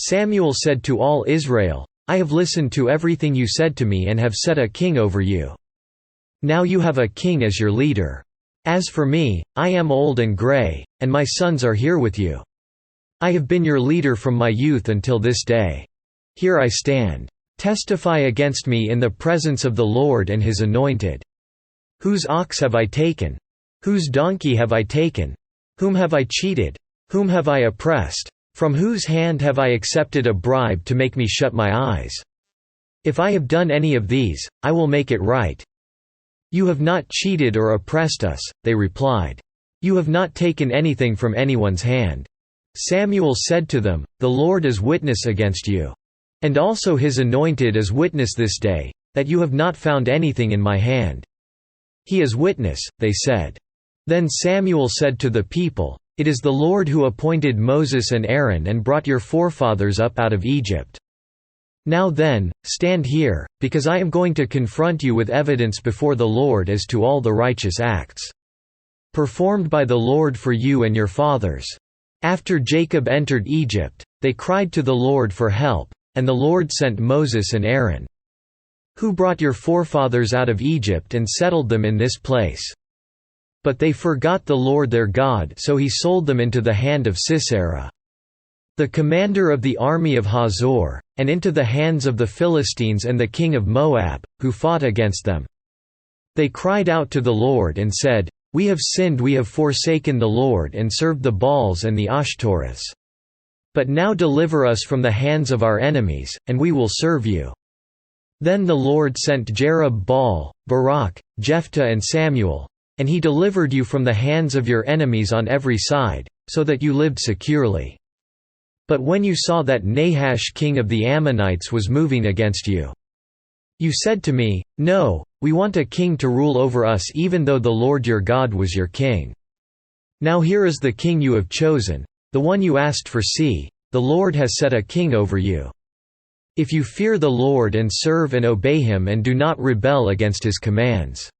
Samuel said to all Israel, "I have listened to everything you said to me and have set a king over you. Now you have a king as your leader. As for me, I am old and gray, and my sons are here with you. I have been your leader from my youth until this day. Here I stand. Testify against me in the presence of the Lord and His anointed. Whose ox have I taken? Whose donkey have I taken? Whom have I cheated? Whom have I oppressed? From whose hand have I accepted a bribe to make me shut my eyes? If I have done any of these, I will make it right." "You have not cheated or oppressed us," they replied. "You have not taken anything from anyone's hand." Samuel said to them, "The Lord is witness against you. And also His anointed is witness this day, that you have not found anything in my hand." "He is witness," they said. Then Samuel said to the people, "It is the Lord who appointed Moses and Aaron and brought your forefathers up out of Egypt. Now then, stand here, because I am going to confront you with evidence before the Lord as to all the righteous acts performed by the Lord for you and your fathers." After Jacob entered Egypt, they cried to the Lord for help, and the Lord sent Moses and Aaron, who brought your forefathers out of Egypt and settled them in this place. But they forgot the Lord their God, so He sold them into the hand of Sisera, the commander of the army of Hazor, and into the hands of the Philistines and the king of Moab, who fought against them. They cried out to the Lord and said, "We have sinned, we have forsaken the Lord and served the Baals and the Ashtoreths. But now deliver us from the hands of our enemies, and we will serve you." Then the Lord sent Jerub-Baal, Barak, Jephthah and Samuel, and He delivered you from the hands of your enemies on every side, so that you lived securely. But when you saw that Nahash king of the Ammonites was moving against you, you said to me, "No, we want a king to rule over us even though the Lord your God was your king. Now here is the king you have chosen, the one you asked for. See, the Lord has set a king over you. If you fear the Lord and serve and obey Him and do not rebel against His commands.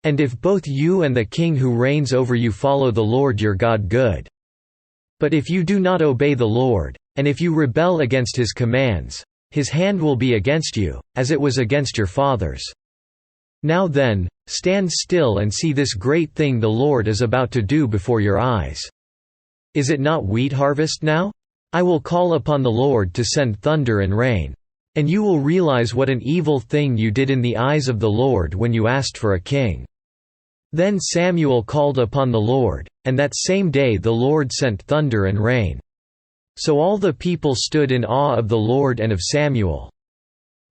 And if both you and the king who reigns over you follow the Lord your God, good. But if you do not obey the Lord, and if you rebel against His commands, His hand will be against you, as it was against your fathers. Now then, stand still and see this great thing the Lord is about to do before your eyes. Is it not wheat harvest now? I will call upon the Lord to send thunder and rain. And you will realize what an evil thing you did in the eyes of the Lord when you asked for a king." Then Samuel called upon the Lord, and that same day the Lord sent thunder and rain. So all the people stood in awe of the Lord and of Samuel.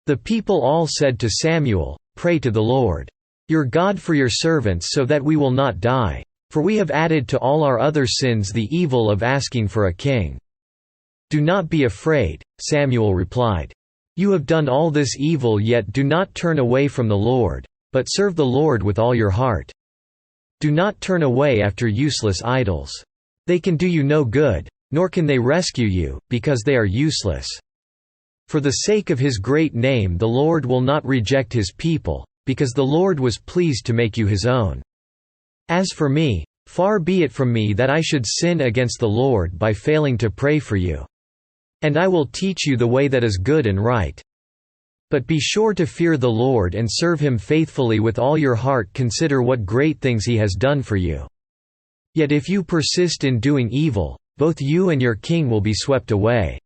The people all said to Samuel, "Pray to the Lord your God for your servants so that we will not die, for we have added to all our other sins the evil of asking for a king." "Do not be afraid," Samuel replied. "You have done all this evil, yet do not turn away from the Lord, but serve the Lord with all your heart. Do not turn away after useless idols. They can do you no good, nor can they rescue you, because they are useless. For the sake of His great name the Lord will not reject His people, because the Lord was pleased to make you His own. As for me, far be it from me that I should sin against the Lord by failing to pray for you. And I will teach you the way that is good and right. But be sure to fear the Lord and serve Him faithfully with all your heart. Consider what great things He has done for you. Yet if you persist in doing evil, both you and your king will be swept away."